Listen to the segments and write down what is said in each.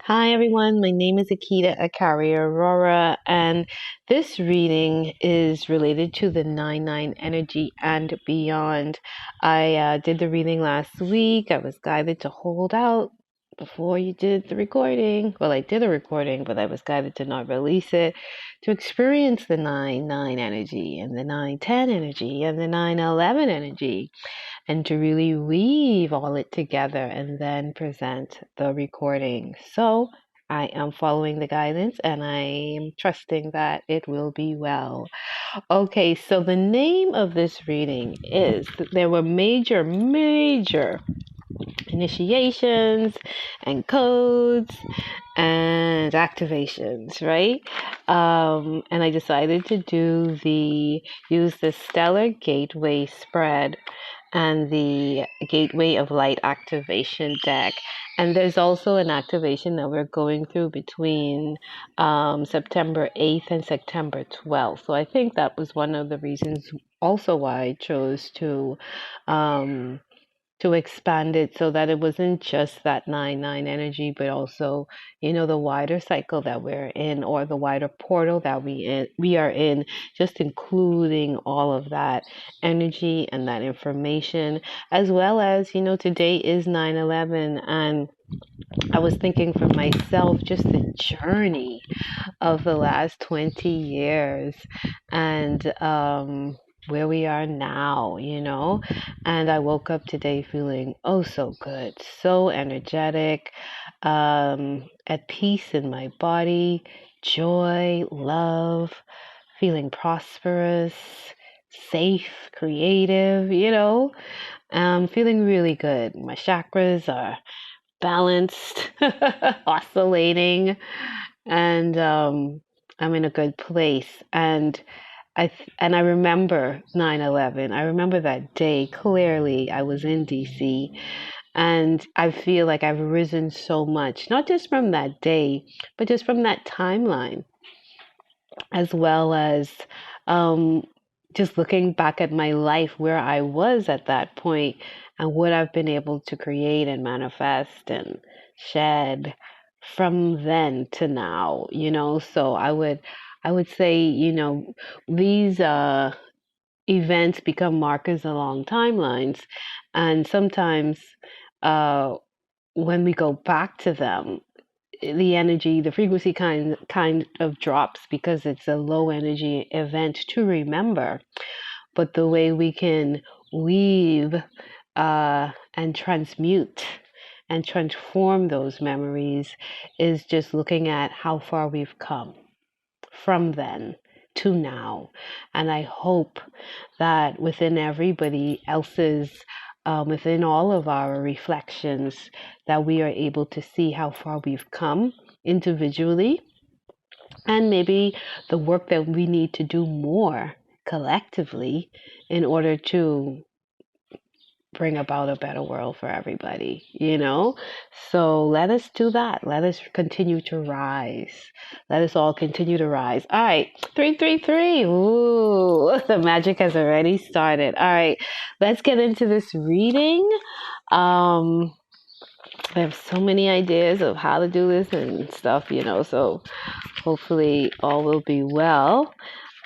Hi everyone, my name is Akeyta Akari Aurora, and this reading is related to the 9-9 energy and beyond. I did the reading last week. I was guided to hold out before you did the recording. Well, I did a recording, but I was guided to not release it, to experience the 9-9 energy and the 9-10 energy and the 9-11 energy, and to really weave all it together and then present the recording. So I am following the guidance and I am trusting that it will be well. Okay, so the name of this reading is there were major initiations and codes and activations, right? And I decided to use the Stellar Gateway spread and the Gateway of Light activation deck. And there's also an activation that we're going through between September 8th and September 12th. So I think that was one of the reasons also why I chose to expand it so that it wasn't just that 9-9 energy, but also, the wider cycle that we're in, or the wider portal that we are in, just including all of that energy and that information, as well as, today is 9/11, and I was thinking for myself, just the journey of the last 20 years and where we are now, And I woke up today feeling oh so good, so energetic, at peace in my body, joy, love, feeling prosperous, safe, creative, feeling really good. My chakras are balanced, oscillating, and I'm in a good place. And I remember 9/11. I remember that day clearly. I was in DC, and I feel like I've risen so much, not just from that day, but just from that timeline, as well as um, just looking back at my life where I was at that point and what I've been able to create and manifest and shed from then to now, So I would say, these events become markers along timelines, and sometimes uh, when we go back to them, the energy, the frequency kind of drops because it's a low energy event to remember. But the way we can weave and transmute and transform those memories is just looking at how far we've come from then to now. And I hope that within everybody else's, within all of our reflections, that we are able to see how far we've come individually, and maybe the work that we need to do more collectively in order to bring about a better world for everybody. So let us do that. Let us continue to rise. Let us all continue to rise. All right, 333. Ooh, the magic has already started. All right, let's get into this reading. I have so many ideas of how to do this and stuff, so hopefully all will be well.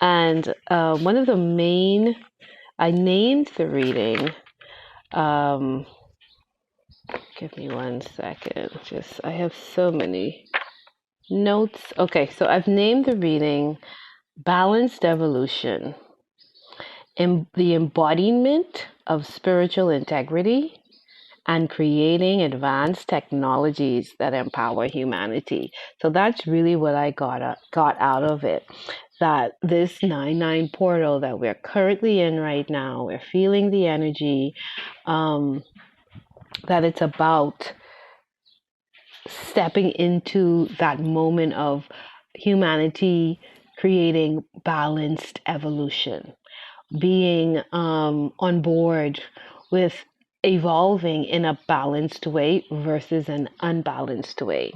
And one of the main, I named the reading. Give me 1 second. I have so many notes. Okay, so I've named the reading Balanced Evolution, the embodiment of spiritual integrity and creating advanced technologies that empower humanity. So that's really what I got out of it. That this 9-9 portal that we're currently in right now, we're feeling the energy, that it's about stepping into that moment of humanity creating balanced evolution, being on board with evolving in a balanced way versus an unbalanced way.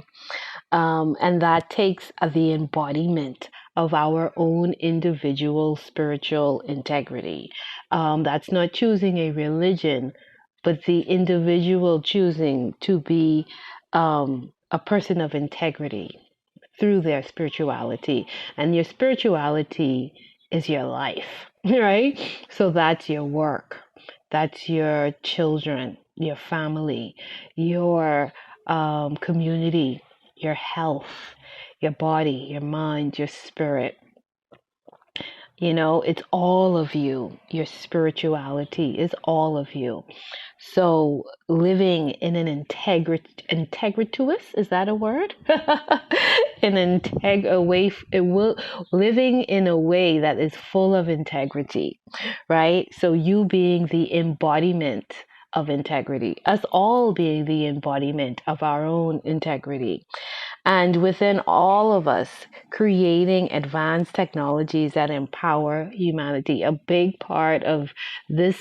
And that takes the embodiment of our own individual spiritual integrity. That's not choosing a religion, but the individual choosing to be a person of integrity through their spirituality. And your spirituality is your life, right? So that's your work, that's your children, your family, your community, your health, your body, your mind, your spirit. It's all of you. Your spirituality is all of you. So living in an integrituous, is that a word? A way, living in a way that is full of integrity, right? So you being the embodiment of integrity, us all being the embodiment of our own integrity. And within all of us, creating advanced technologies that empower humanity. A big part of this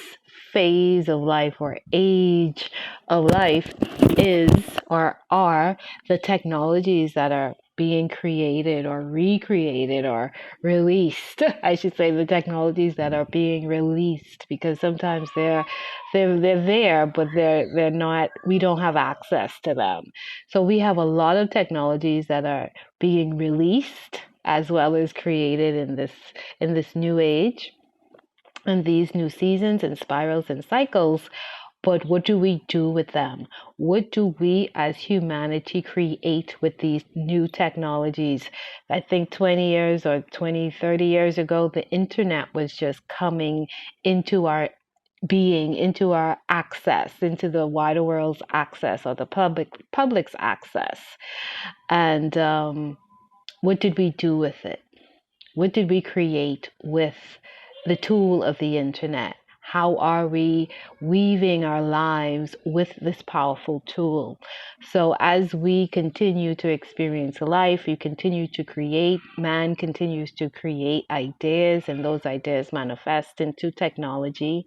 phase of life or age of life is or are the technologies that are being created or recreated or released. I should say the technologies that are being released, because sometimes they're there, but they're not. We don't have access to them. So we have a lot of technologies that are being released as well as created in this new age and these new seasons and spirals and cycles. But what do we do with them? What do we as humanity create with these new technologies? I think 20 years or 20, 30 years ago, the internet was just coming into our being, into our access, into the wider world's access or the public's access. And what did we do with it? What did we create with the tool of the internet? How are we weaving our lives with this powerful tool? So as we continue to experience life, we continue to create, man continues to create ideas, and those ideas manifest into technology.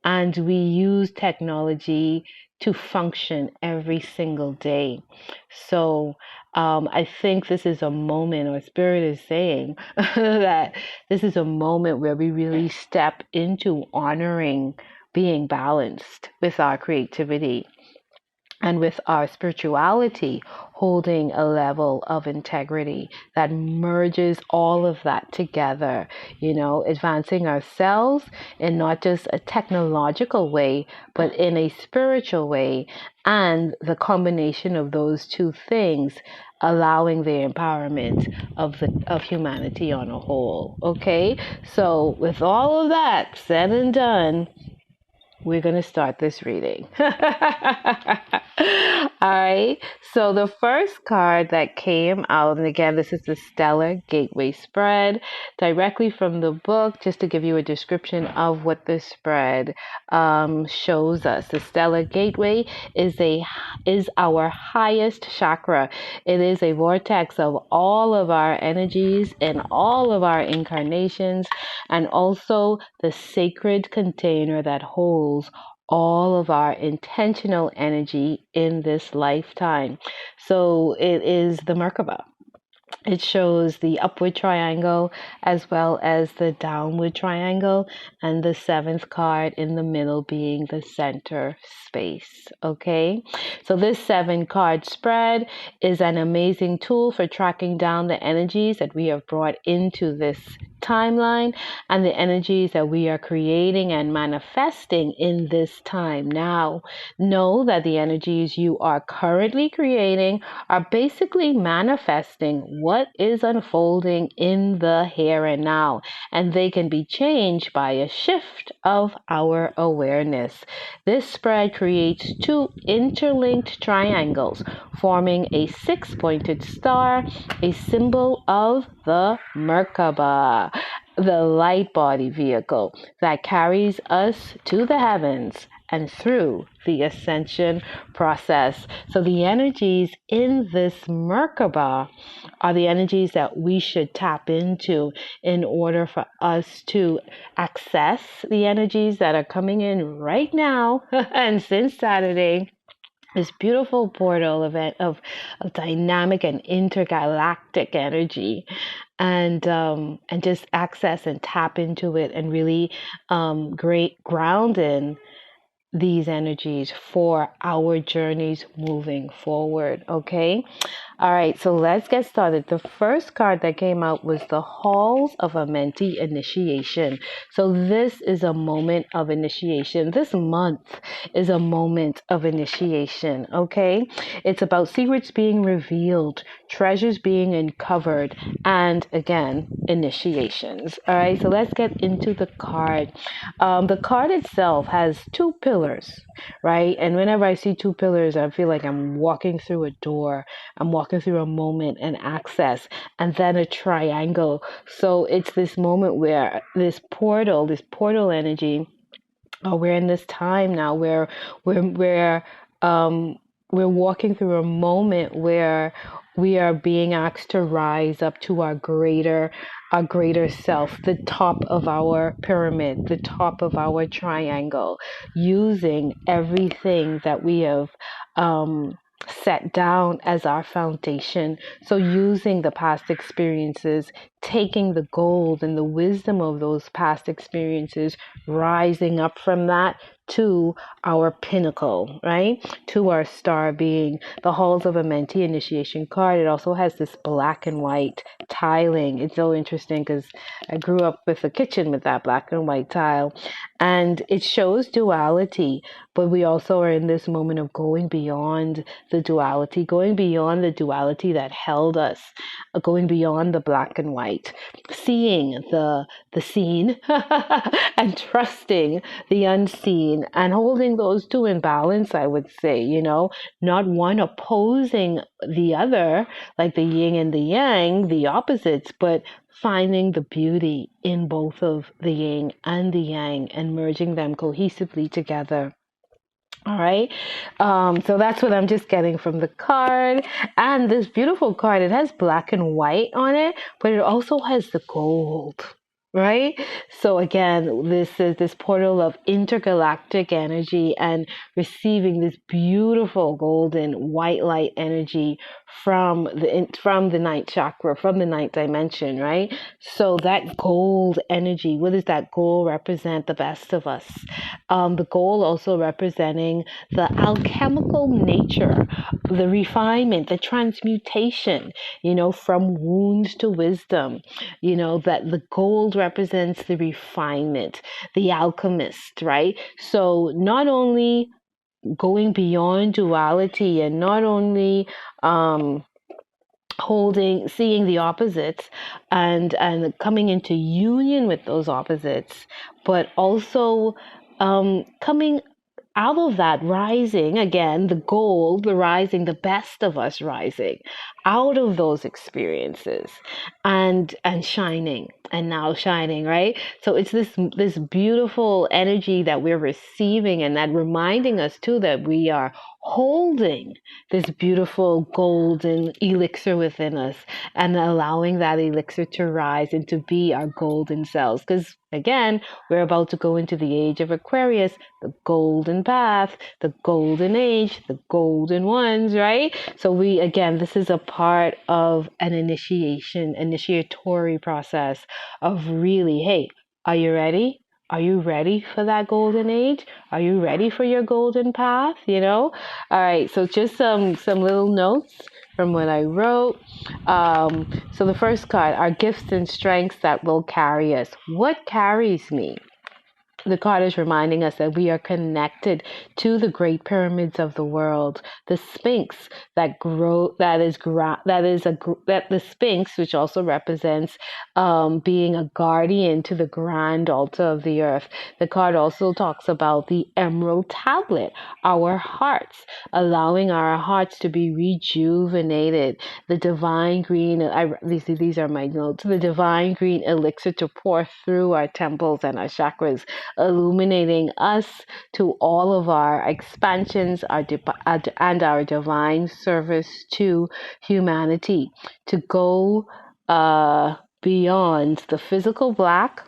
And we use technology to function every single day. So I think this is a moment, or Spirit is saying that this is a moment where we really step into honoring being balanced with our creativity and with our spirituality, holding a level of integrity that merges all of that together, advancing ourselves in not just a technological way, but in a spiritual way. And the combination of those two things allowing the empowerment of humanity on a whole. Okay, so with all of that said and done, we're going to start this reading. All right. So the first card that came out, and again, this is the Stellar Gateway spread directly from the book, just to give you a description of what the spread shows us. The Stellar Gateway is our highest chakra. It is a vortex of all of our energies and all of our incarnations, and also the sacred container that holds all of our intentional energy in this lifetime. So it is the Merkaba. It shows the upward triangle as well as the downward triangle, and the seventh card in the middle being the center space. Okay, so this 7-card spread is an amazing tool for tracking down the energies that we have brought into this timeline and the energies that we are creating and manifesting in this time. Now, know that the energies you are currently creating are basically manifesting what is unfolding in the here and now, and they can be changed by a shift of our awareness. This spread creates 2 interlinked triangles, forming a 6-pointed star, a symbol of the Merkaba, the light body vehicle that carries us to the heavens and through the ascension process. So the energies in this Merkaba are the energies that we should tap into in order for us to access the energies that are coming in right now and since Saturday. This beautiful portal event of dynamic and intergalactic energy, and just access and tap into it and really great ground in these energies for our journeys moving forward. Okay. All right, so let's get started. The first card that came out was the Halls of a Mentee Initiation. So this is a moment of initiation. This month is a moment of initiation, okay? It's about secrets being revealed, treasures being uncovered, and again, initiations. All right, so let's get into the card. The card itself has two pillars, right? And whenever I see two pillars, I feel like I'm walking through a door. I'm walking through a moment and access, and then a triangle. So it's this moment where this portal energy, we're in this time now where we're um, we're walking through a moment where we are being asked to rise up to our greater self, the top of our pyramid, the top of our triangle, using everything that we have set down as our foundation. So using the past experiences, taking the gold and the wisdom of those past experiences, rising up from that to our pinnacle, right? To our star being the Halls of a Mentee Initiation card. It also has this black and white tiling. It's so interesting because I grew up with a kitchen with that black and white tile, and it shows duality, but we also are in this moment of going beyond the duality that held us, going beyond the black and white, seeing the seen and trusting the unseen, and holding those two in balance, I would say, not one opposing the other, like the yin and the yang, the opposites, but finding the beauty in both of the yin and the yang and merging them cohesively together. All right. So that's what I'm just getting from the card. And this beautiful card, it has black and white on it, but it also has the gold. Right? So again, this is this portal of intergalactic energy and receiving this beautiful golden white light energy from the ninth chakra, from the ninth dimension, right? So that gold energy, what does that gold represent? The best of us. The gold also representing the alchemical nature, the refinement, the transmutation, from wounds to wisdom, that the gold represents the refinement, the alchemist, right? So not only going beyond duality and not only seeing the opposites and coming into union with those opposites, but also coming out of that, rising again, the best of us rising out of those experiences and shining, and now shining, right? So it's this beautiful energy that we're receiving, and that reminding us too that we are holding this beautiful golden elixir within us, and allowing that elixir to rise and to be our golden selves. Because again, we're about to go into the age of Aquarius, the golden path, the golden age, the golden ones, right? So this is a part of an initiatory process of really, hey, are you ready? Are you ready for that golden age? Are you ready for your golden path? All right, so just some little notes from what I wrote. So the first card, our gifts and strengths that will carry us. What carries me? The card is reminding us that we are connected to the great pyramids of the world, the Sphinx the Sphinx, which also represents being a guardian to the grand altar of the earth. The card also talks about the emerald tablet, our hearts, allowing our hearts to be rejuvenated. The divine green, these are my notes, the divine green elixir to pour through our temples and our chakras, illuminating us to all of our expansions, and our divine service to humanity, to go beyond the physical black,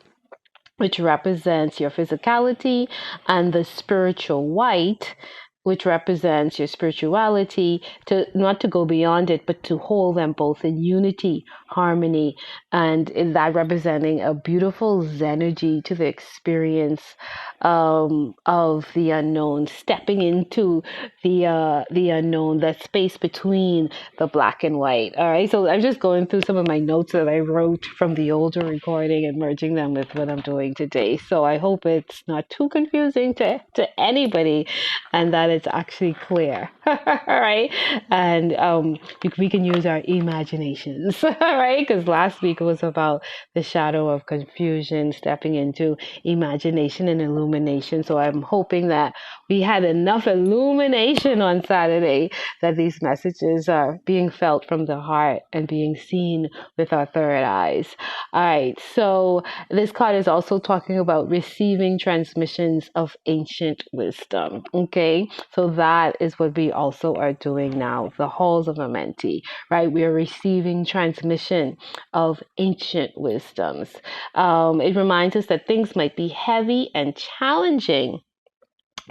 which represents your physicality, and the spiritual white, which represents your spirituality, to not to go beyond it, but to hold them both in unity, harmony, and in that representing a beautiful zenergy to the experience of the unknown, stepping into the unknown, that space between the black and white. All right, so I'm just going through some of my notes that I wrote from the older recording and merging them with what I'm doing today. So I hope it's not too confusing to anybody, and that it's actually clear. All right, and we can use our imaginations. All right, because last week was about the shadow of confusion, stepping into imagination and illumination. So I'm hoping that we had enough illumination on Saturday that these messages are being felt from the heart and being seen with our third eyes. All right, so this card is also talking about receiving transmissions of ancient wisdom. Okay, so that is what we also are doing now, the halls of Amenti, right? We are receiving transmission of ancient wisdoms. It reminds us that things might be heavy and challenging,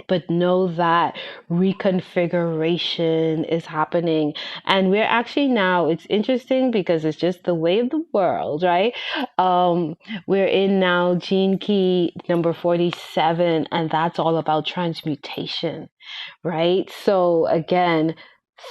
but know that reconfiguration is happening. And we're actually now, it's interesting because it's just the way of the world, right? We're in now gene key number 47, and that's all about transmutation, right? So again,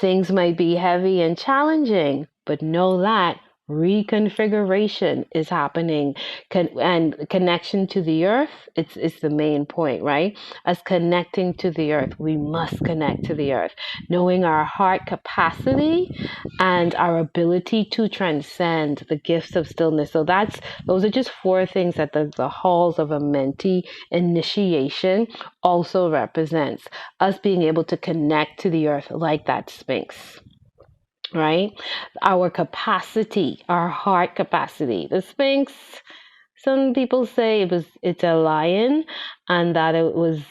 things might be heavy and challenging, but know that reconfiguration is happening. And connection to the earth, it's the main point, right? As connecting to the earth, we must connect to the earth, knowing our heart capacity and our ability to transcend the gifts of stillness. So those are just four things that the halls of Amenti initiation also represents, us being able to connect to the earth like that Sphinx. Right? Our capacity, our heart capacity. The Sphinx, some people say it's a lion, and that it was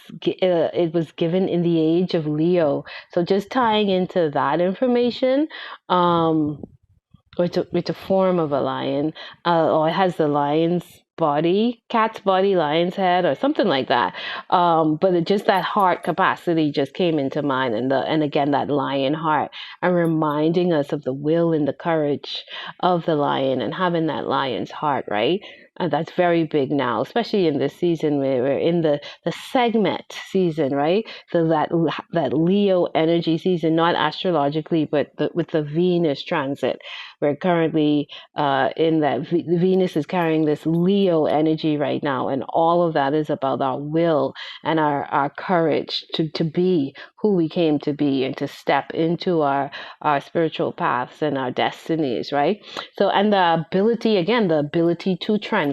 given in the age of Leo. So just tying into that information, it's a form of a lion, or it has the lion's body, cat's body, lion's head, or something like that. But just that heart capacity just came into mind, and again that lion heart, and reminding us of the will and the courage of the lion, and having that lion's heart, right? And that's very big now, especially in this season where we're in the segment season, right? So that Leo energy season, not astrologically, but with the Venus transit. We're currently in that Venus is carrying this Leo energy right now, and all of that is about our will and our courage to be who we came to be, and to step into our spiritual paths and our destinies, right? So, and the ability to transcend,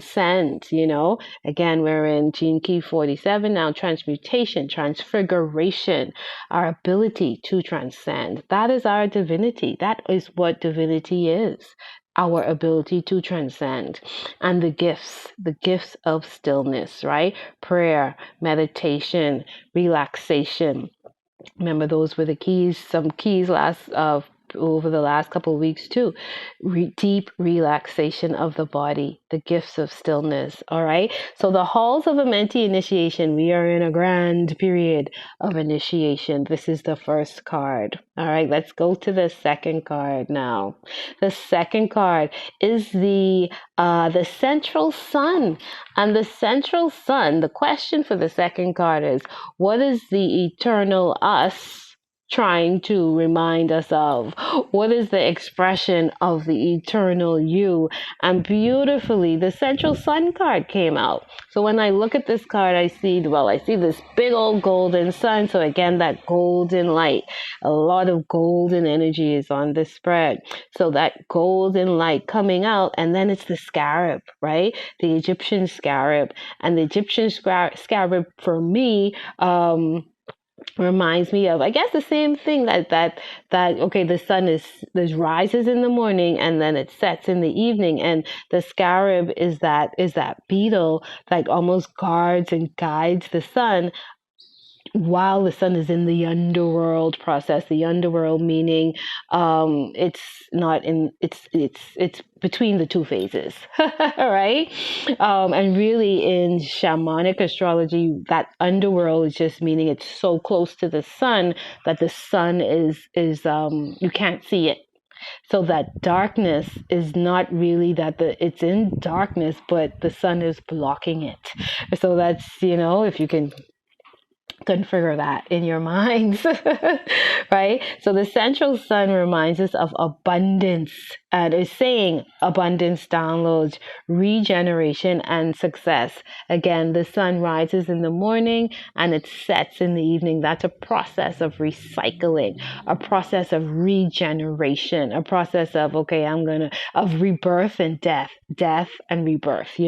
again, we're in gene key 47 now, transmutation, transfiguration, our ability to transcend. That is our divinity. That is what divinity is. Our ability to transcend. And the gifts of stillness, right? Prayer, meditation, relaxation. Remember, those were the keys, some keys over the last couple of weeks too. Deep relaxation of the body, the gifts of stillness. All right. So the halls of Amenti initiation, we are in a grand period of initiation. This is the first card. All right. Let's go to the second card now. The second card is the central sun. And the central sun, the question for the second card is, what is the eternal us trying to remind us of? What is the expression of the eternal you? And beautifully, the central sun card came out. So when I look at this card, I see this big old golden sun. So again, that golden light, a lot of golden energy is on this spread. So that golden light coming out, and then it's the scarab, right? The Egyptian scarab. And the Egyptian scarab for me, reminds me of, I guess, the same thing that okay, the sun rises in the morning and then it sets in the evening, and the scarab is that beetle that almost guards and guides the sun while the sun is in the underworld process. The underworld meaning it's not in it's between the two phases. Right? And really in shamanic astrology, that underworld is just meaning it's so close to the sun that the sun is you can't see it. So that darkness is not really that it's in darkness, but the sun is blocking it. So that's, if you can configure that in your minds, right? So the central sun reminds us of abundance and is saying abundance downloads, regeneration, and success. Again, the sun rises in the morning and it sets in the evening. That's a process of recycling, a process of regeneration, a process of, of rebirth and death and rebirth,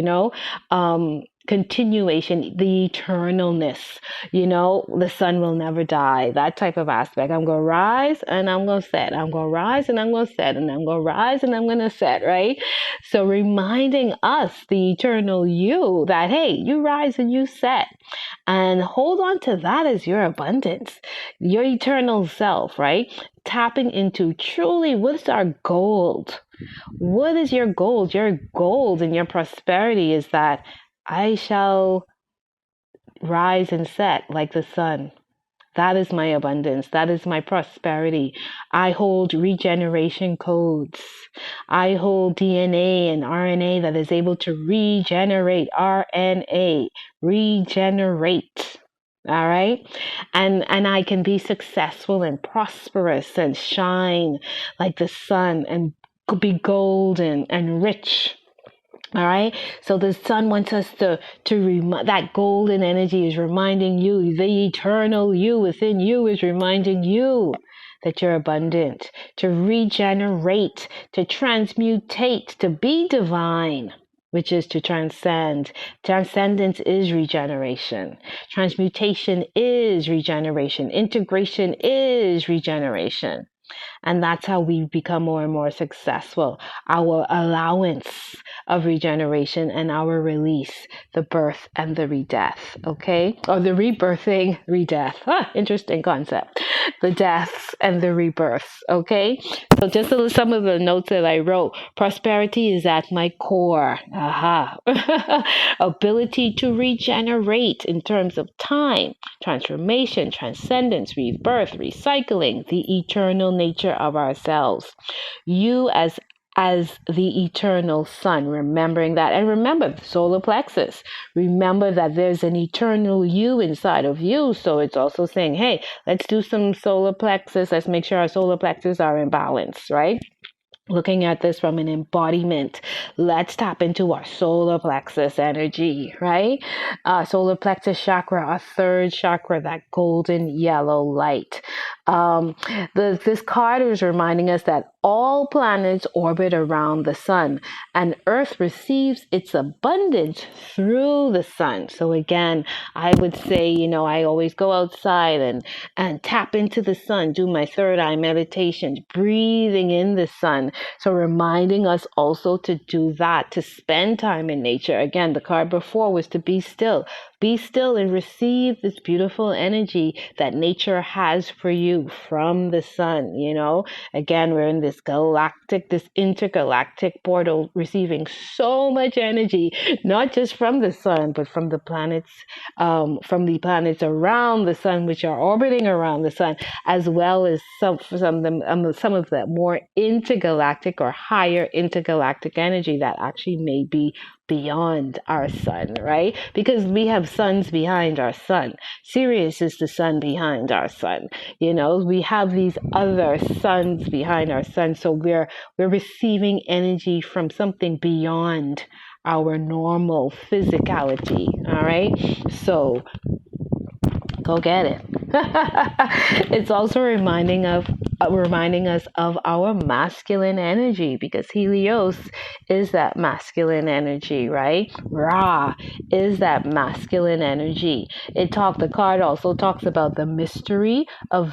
continuation, the eternalness, the sun will never die, that type of aspect. I'm going to rise and I'm going to set. I'm going to rise and I'm going to set. And I'm going to rise and I'm going to set, right? So reminding us, the eternal you, that, hey, you rise and you set. And hold on to that as your abundance, your eternal self, right? Tapping into truly what's our gold? What is your gold? Your gold and your prosperity is that I shall rise and set like the sun. That is my abundance. That is my prosperity. I hold regeneration codes. I hold DNA and RNA that is able to regenerate. RNA, regenerate. All right. And I can be successful and prosperous and shine like the sun and be golden and rich. All right. So the sun wants us to that golden energy is reminding you, the eternal you within you is reminding you that you're abundant, to regenerate, to transmutate, to be divine, which is to transcend. Transcendence is regeneration. Transmutation is regeneration. Integration is regeneration. And that's how we become more and more successful. Our allowance of regeneration and our release, the birth and the re-death, okay? Or the rebirthing, re-death. Interesting concept. The deaths and the rebirths, okay? So just some of the notes that I wrote. Prosperity is at my core. Ability to regenerate in terms of time, transformation, transcendence, rebirth, recycling, the eternal nature of ourselves. You as the eternal sun, remembering that. And remember, the solar plexus. Remember that there's an eternal you inside of you. So it's also saying, hey, let's do some solar plexus. Let's make sure our solar plexus are in balance, right? Looking at this from an embodiment, let's tap into our solar plexus energy, right? Solar plexus chakra, our third chakra, that golden yellow light. This card is reminding us that all planets orbit around the sun and Earth receives its abundance through the sun. So again, I would say, I always go outside and tap into the sun, do my third eye meditations, breathing in the sun. So reminding us also to do that, to spend time in nature. Again, the card before was to be still. Be still and receive this beautiful energy that nature has for you from the sun, Again, we're in this intergalactic portal, receiving so much energy, not just from the sun, but from the planets around the sun, which are orbiting around the sun, as well as some of the more intergalactic or higher intergalactic energy that actually may be beyond our sun, right? Because we have suns behind our sun. Sirius is the sun behind our sun. We have these other suns behind our sun. So we're receiving energy from something beyond our normal physicality. All right. So go get it. It's also reminding us of our masculine energy, because Helios is that masculine energy, right? Ra is that masculine energy. The card also talks about the mystery of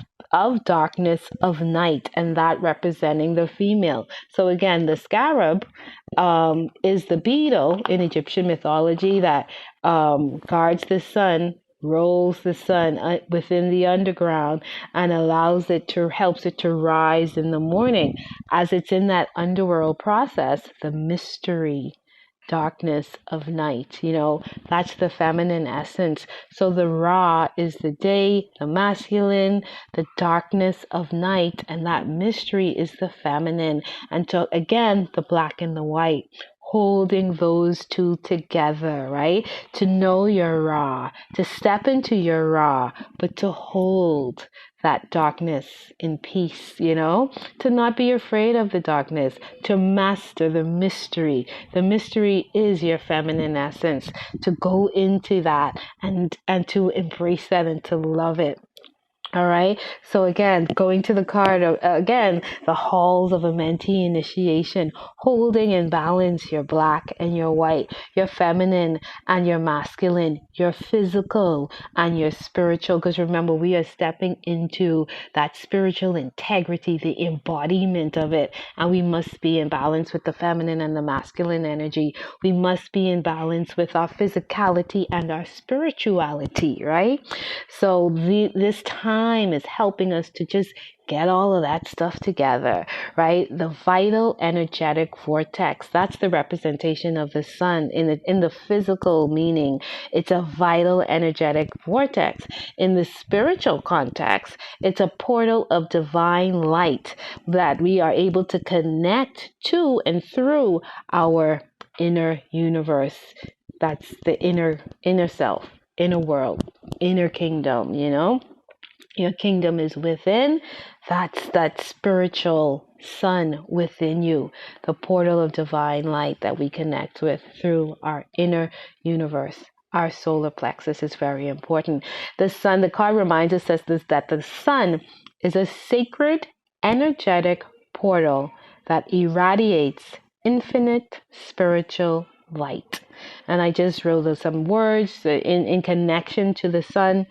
darkness, of night, and that representing the female. So again, the scarab is the beetle in Egyptian mythology that guards the sun, rolls the sun within the underground and helps it to rise in the morning. As it's in that underworld process, the mystery, darkness of night, that's the feminine essence. So the Ra is the day, the masculine, the darkness of night, and that mystery is the feminine. And so again, the black and the white, holding those two together, right? To know your Ra, to step into your Ra, but to hold that darkness in peace, to not be afraid of the darkness, to master the mystery. The mystery is your feminine essence, to go into that and to embrace that and to love it. All right. So again, going to the card, again, the halls of a mentee initiation, holding in balance your black and your white, your feminine and your masculine, your physical and your spiritual. Because remember, we are stepping into that spiritual integrity, the embodiment of it. And we must be in balance with the feminine and the masculine energy. We must be in balance with our physicality and our spirituality, right? So this time is helping us to just get all of that stuff together, right? The vital energetic vortex, that's the representation of the sun in the physical meaning. It's a vital energetic vortex. In the spiritual context, it's a portal of divine light that we are able to connect to and through our inner universe. That's the inner self, inner world, inner kingdom, Your kingdom is within. That's that spiritual sun within you, the portal of divine light that we connect with through our inner universe. Our solar plexus is very important. The sun, the card reminds us that the sun is a sacred, energetic portal that irradiates infinite spiritual light. And I just wrote some words in connection to the sun,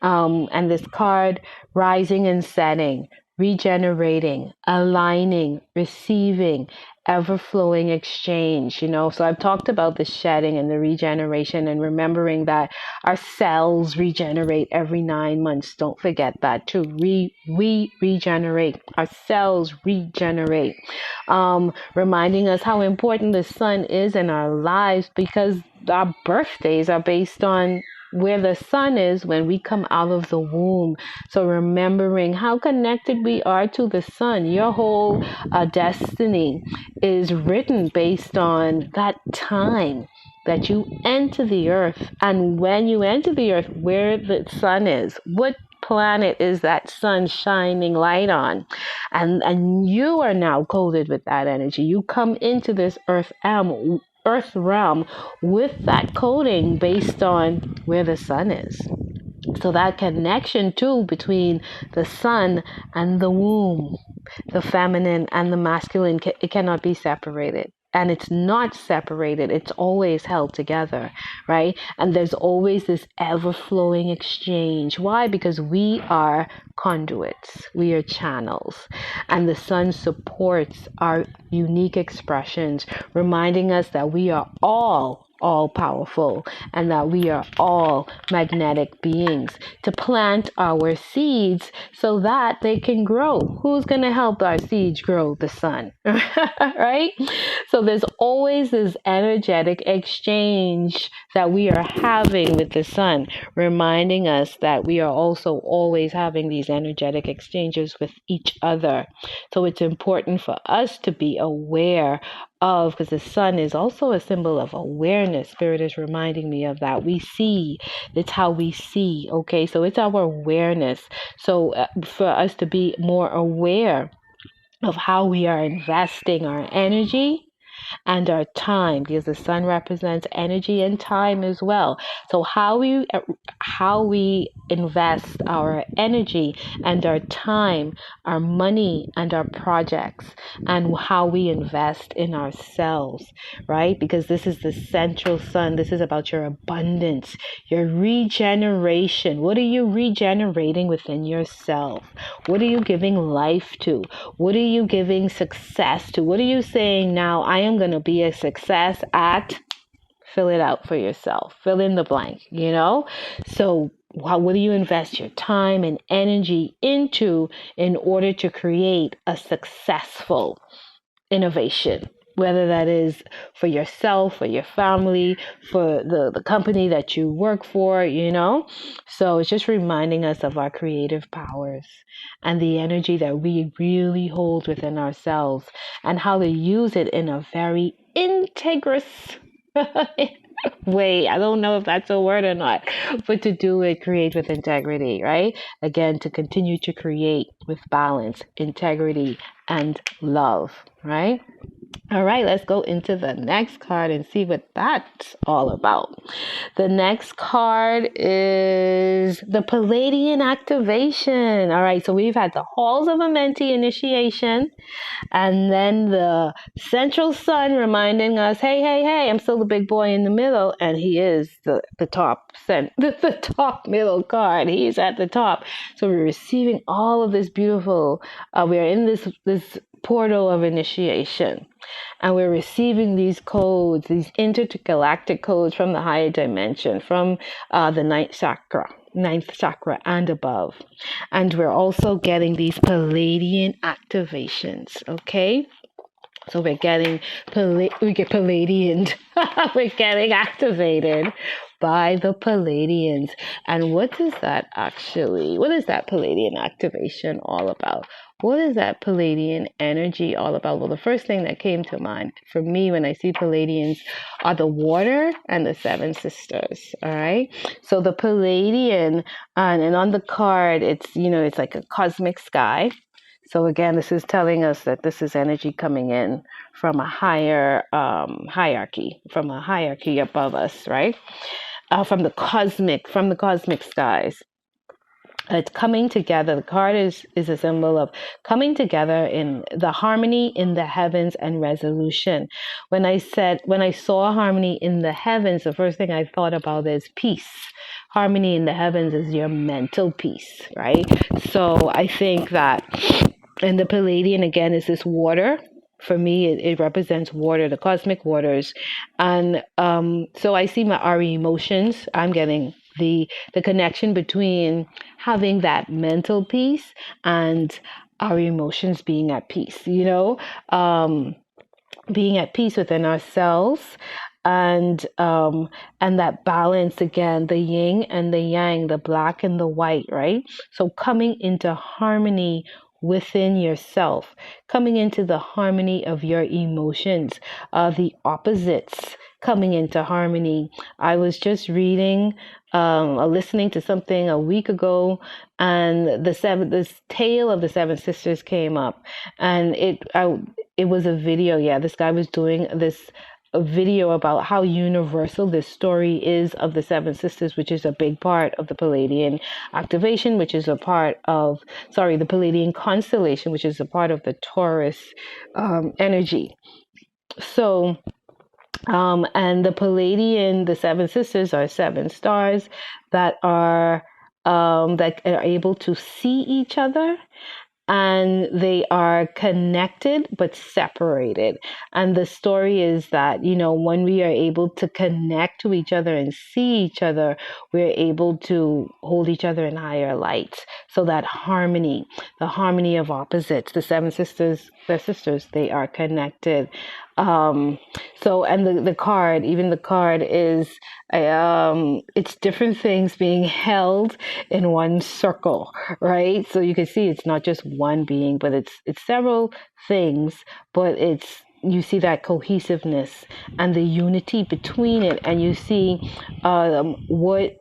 and this card: rising and setting, regenerating, aligning, receiving, ever-flowing exchange. So I've talked about the shedding and the regeneration, and remembering that our cells regenerate every 9 months. Don't forget that too. We regenerate. Our cells regenerate. Reminding us how important the sun is in our lives, because our birthdays are based on where the sun is when we come out of the womb. So remembering how connected we are to the sun. Your whole destiny is written based on that time that you enter the earth. And when you enter the earth, where the sun is, what planet is that sun shining light on? And you are now coded with that energy. You come into this earth realm with that coding based on where the sun is. So that connection too between the sun and the womb, the feminine and the masculine, it cannot be separated. And it's not separated. It's always held together, right? And there's always this ever-flowing exchange. Why? Because we are conduits. We are channels. And the sun supports our unique expressions, reminding us that we are all powerful, and that we are all magnetic beings, to plant our seeds so that they can grow. Who's going to help our seeds grow? The sun, right? So there's always this energetic exchange that we are having with the sun, reminding us that we are also always having these energetic exchanges with each other. So it's important for us to be aware of, because the sun is also a symbol of awareness. Spirit is reminding me of that. We see, it's how we see, okay? So it's our awareness. So for us to be more aware of how we are investing our energy and our time, because the sun represents energy and time as well. So how we invest our energy and our time, our money and our projects, and how we invest in ourselves, right? Because this is the central sun. This is about your abundance, your regeneration. What are you regenerating within yourself? What are you giving life to? What are you giving success to? What are you saying now? I am going to be a success at, fill it out for yourself, fill in the blank, So what do you invest your time and energy into in order to create a successful innovation, whether that is for yourself, for your family, for the company that you work for, So it's just reminding us of our creative powers and the energy that we really hold within ourselves and how to use it in a very integrous way. I don't know if that's a word or not, but to do it, create with integrity, right? Again, to continue to create with balance, integrity, and love, right? All right, let's go into the next card and see what that's all about. The next card is the Palladian activation. All right, so we've had the Halls of Amenti initiation, and then the central sun reminding us, hey, I'm still the big boy in the middle, and he is the top the top middle card. He's at the top. So we're receiving all of this beautiful. We're in this portal of initiation, and we're receiving these codes, these intergalactic codes from the higher dimension, from the ninth chakra and above. And we're also getting these Palladian activations, okay? So we get Palladian. We're getting activated by the Palladians. And what is that Palladian activation all about? What is that Palladian energy all about? Well, the first thing that came to mind for me when I see Palladians are the water and the seven sisters. All right. So the Palladian, and on the card, it's like a cosmic sky. So again, this is telling us that this is energy coming in from a higher hierarchy, from a hierarchy above us, right? From the cosmic skies. It's coming together. The card is a symbol of coming together in the harmony in the heavens and resolution. When I saw harmony in the heavens, the first thing I thought about is peace. Harmony in the heavens is your mental peace, right? So I think that, and the Palladian again is this water. For me, it represents water, the cosmic waters. And so I see our emotions. I'm getting the connection between having that mental peace and our emotions being at peace, being at peace within ourselves, and that balance again, the yin and the yang, the black and the white, right? So coming into harmony within yourself, coming into the harmony of your emotions, the opposites coming into harmony. I was just reading, listening to something a week ago, and this tale of the seven sisters came up, and it was a video. Yeah, this guy was doing a video about how universal this story is of the seven sisters, which is a big part of the Palladian activation, which is a part of, the Palladian constellation, which is a part of the Taurus energy. So, and the Palladian, the seven sisters are seven stars that are able to see each other, and they are connected but separated. And the story is that, when we are able to connect to each other and see each other, we're able to hold each other in higher light. So that harmony, the harmony of opposites, the seven sisters, they're sisters, they are connected. So, and the card is, it's different things being held in one circle, right? So you can see it's not just one being, but it's several things, but you see that cohesiveness and the unity between it, and you see what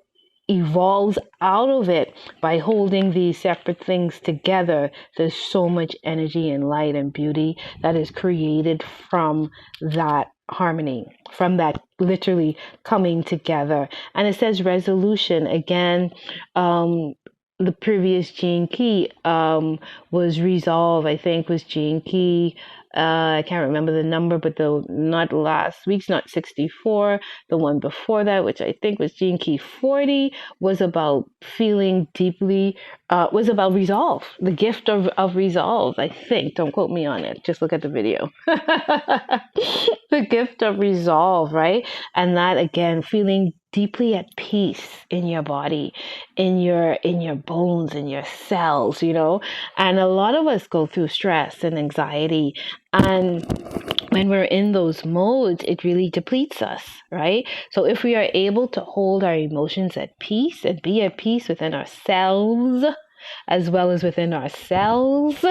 evolves out of it by holding these separate things together. There's so much energy and light and beauty that is created from that harmony, from that literally coming together. And it says resolution again. The previous gene key was resolve, I think, was gene key. I can't remember the number, but not last week's, not 64. The one before that, which I think was gene key 40, was about feeling deeply was about resolve, the gift of resolve, I think. Don't quote me on it. Just look at the video. The gift of resolve, right? And that, again, feeling deeply at peace in your body, in your bones, in your cells, And a lot of us go through stress and anxiety, and when we're in those modes, it really depletes us, right? So if we are able to hold our emotions at peace and be at peace within ourselves, as well as within ourselves,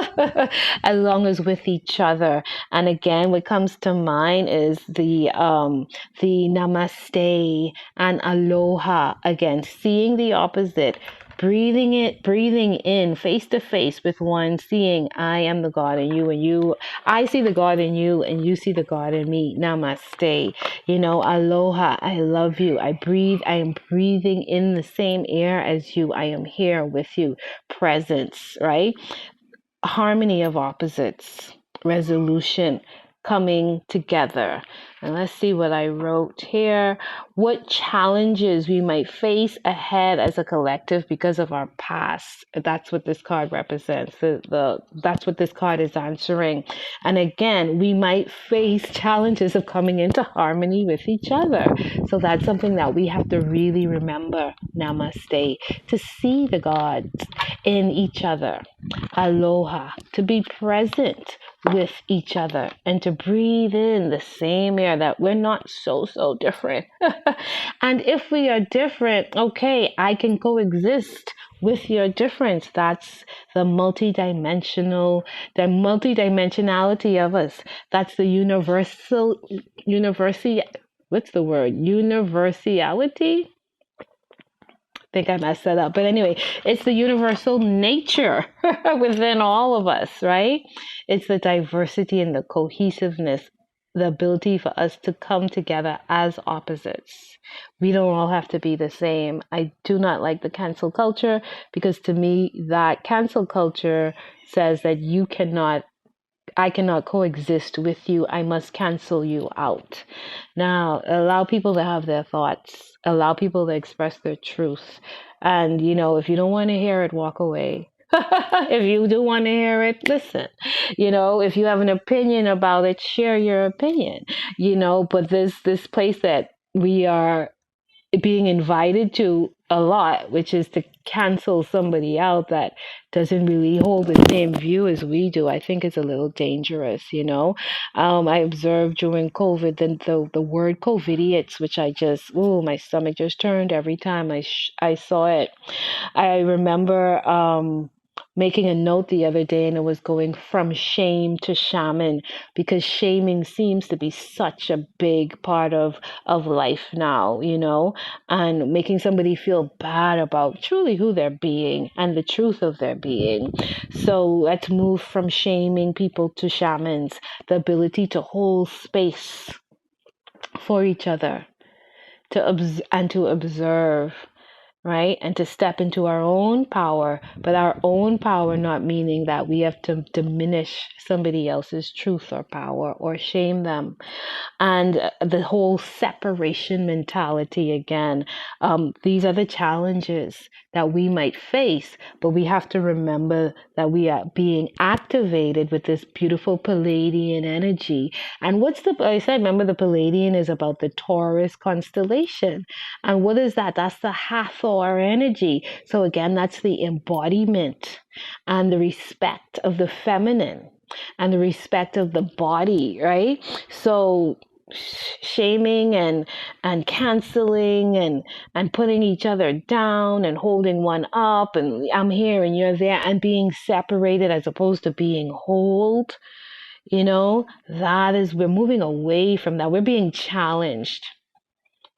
as long as with each other. And again, what comes to mind is the namaste and aloha. Again, seeing the opposite, breathing in face to face with one, seeing I am the God in you, and I see the God in you, and you see the God in me. Namaste. Aloha. I love you. I am breathing in the same air as you. I am here with you. Presence, right? Harmony of opposites, resolution, coming together. And let's see what I wrote here. What challenges we might face ahead as a collective because of our past. That's what this card represents. That's what this card is answering. And again, we might face challenges of coming into harmony with each other. So that's something that we have to really remember. Namaste. To see the gods in each other. Aloha. To be present with each other and to breathe in the same air, that we're not so different. And if we are different, okay, I can coexist with your difference. That's the multidimensionality of us. That's the universality? I think I messed that up. But anyway, it's the universal nature within all of us, right? It's the diversity and the cohesiveness, the ability for us to come together as opposites. We don't all have to be the same. I do not like the cancel culture, because to me, that cancel culture says that I cannot coexist with you. I must cancel you out. Now, allow people to have their thoughts. Allow people to express their truth. And, if you don't want to hear it, walk away. If you do want to hear it, listen. If you have an opinion about it, share your opinion. But this place that we are being invited to a lot, which is to cancel somebody out that doesn't really hold the same view as we do, I think is a little dangerous. I observed during COVID the word COVIDiots, which my stomach just turned every time I saw it. I remember making a note the other day, and it was going from shame to shaman, because shaming seems to be such a big part of life now, and making somebody feel bad about truly who they're being and the truth of their being. So let's move from shaming people to shamans, the ability to hold space for each other, to observe, right? And to step into our own power, but our own power not meaning that we have to diminish somebody else's truth or power or shame them. And the whole separation mentality again. These are the challenges that we might face, but we have to remember that we are being activated with this beautiful Palladian energy. And I said, remember, the Palladian is about the Taurus constellation. And what is that? That's the Hathor energy. So again, that's the embodiment and the respect of the feminine and the respect of the body, right? So shaming and canceling and putting each other down and holding one up, and I'm here and you're there, and being separated as opposed to being whole, we're moving away from that. We're being challenged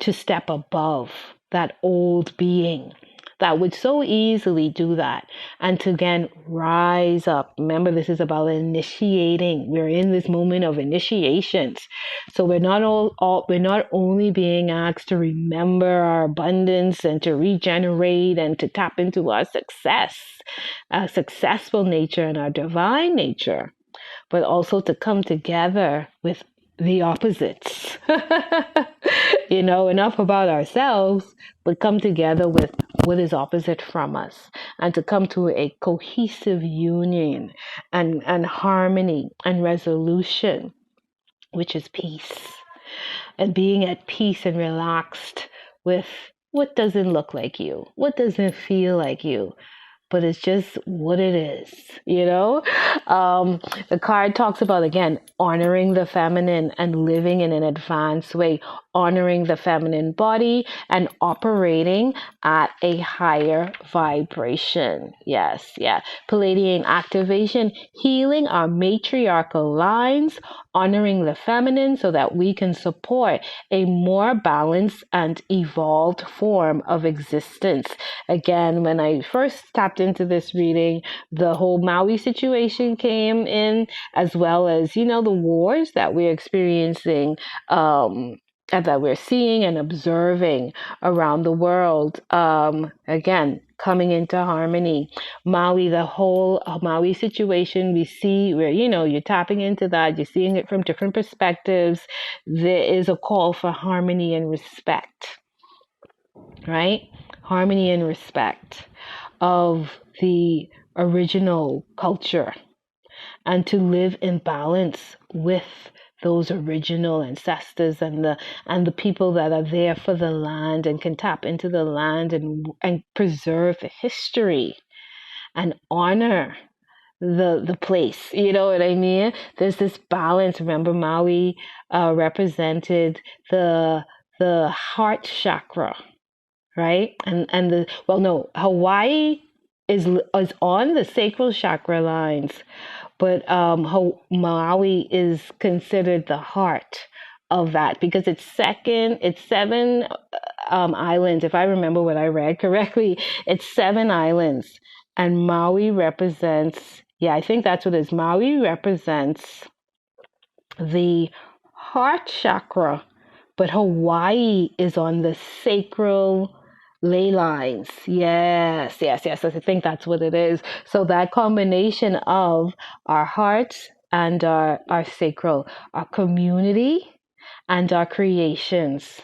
to step above that old being that would so easily do that, and to again rise up. Remember, this is about initiating. We're in this moment of initiations, so we're not only being asked to remember our abundance and to regenerate and to tap into our successful nature and our divine nature, but also to come together with the opposites. Enough about ourselves, but come together with what is opposite from us, and to come to a cohesive union and harmony and resolution, which is peace. And being at peace and relaxed with what doesn't look like you, what doesn't feel like you, but it's just what it is, you know? The card talks about, again, honoring the feminine and living in an advanced way, honoring the feminine body and operating at a higher vibration. Yes, yeah. Palladian activation, healing our matriarchal lines, honoring the feminine so that we can support a more balanced and evolved form of existence. Again, when I first tapped into this reading, the whole Maui situation came in, as well as, the wars that we're experiencing, and that we're seeing and observing around the world. Again, coming into harmony. Maui, the whole Maui situation, we see where, you're tapping into that, you're seeing it from different perspectives. There is a call for harmony and respect, right? Harmony and respect of the original culture, and to live in balance with those original ancestors and the people that are there for the land and can tap into the land and preserve the history and honor the place. You know what I mean? There's this balance. Remember, Maui represented the heart chakra, right? Hawaii is on the sacral chakra lines, but Maui is considered the heart of that because it's seven islands. If I remember what I read correctly, it's 7 islands, and Maui represents. Yeah, I think that's what it is. Maui represents the heart chakra, but Hawaii is on the sacral ley lines. Yes. I think that's what it is. So that combination of our hearts and our sacral, our community and our creations.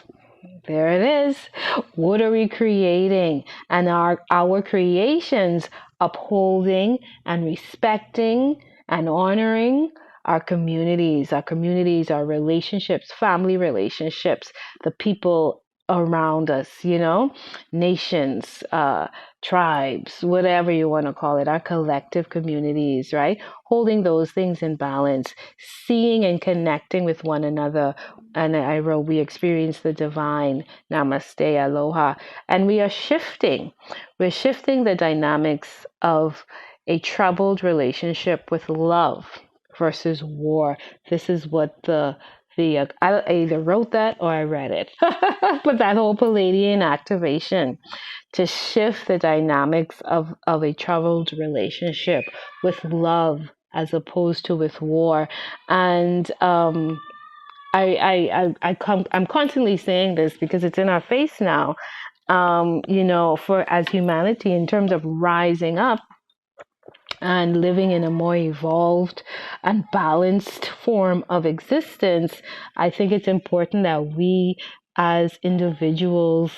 There it is. What are we creating? And our creations upholding and respecting and honoring our communities, our relationships, family relationships, the people around us, nations, tribes, whatever you want to call it, our collective communities, right? Holding those things in balance, seeing and connecting with one another. And I wrote, we experience the divine, namaste, aloha. And we are shifting. We're shifting the dynamics of a troubled relationship with love versus war. This is what I either wrote that or I read it. But that whole Palladian activation to shift the dynamics of a troubled relationship with love as opposed to with war. And I'm constantly saying this because it's in our face now. For as humanity, in terms of rising up and living in a more evolved and balanced form of existence, I think it's important that we as individuals,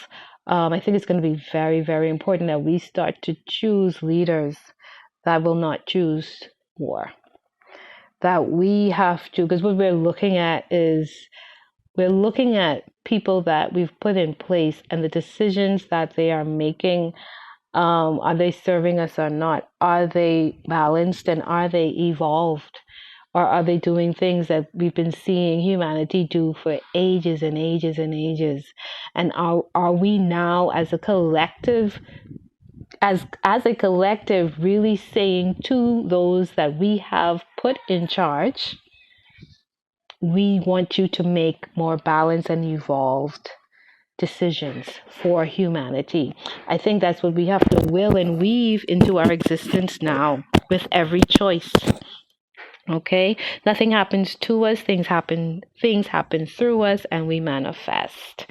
I think it's going to be very, very important that we start to choose leaders that will not choose war. That we have to, because what we're looking at people that we've put in place and the decisions that they are making. Are they serving us or not? Are they balanced and are they evolved? Or are they doing things that we've been seeing humanity do for ages and ages and ages? And are we now as a collective, really saying to those that we have put in charge, we want you to make more balanced and evolved decisions for humanity. I think that's what we have to will and weave into our existence now with every choice. Okay? Nothing happens to us, things happen through us, and we manifest.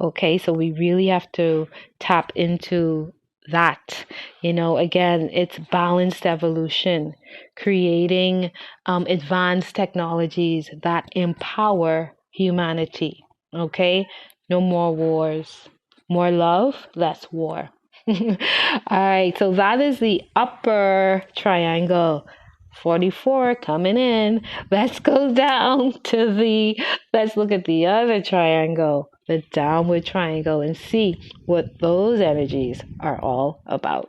Okay? So we really have to tap into that. Again, it's balanced evolution, creating advanced technologies that empower humanity. Okay? No more wars. More love, less war. All right, so that is the upper triangle. 44 coming in. Let's go down to let's look at the other triangle, the downward triangle, and see what those energies are all about.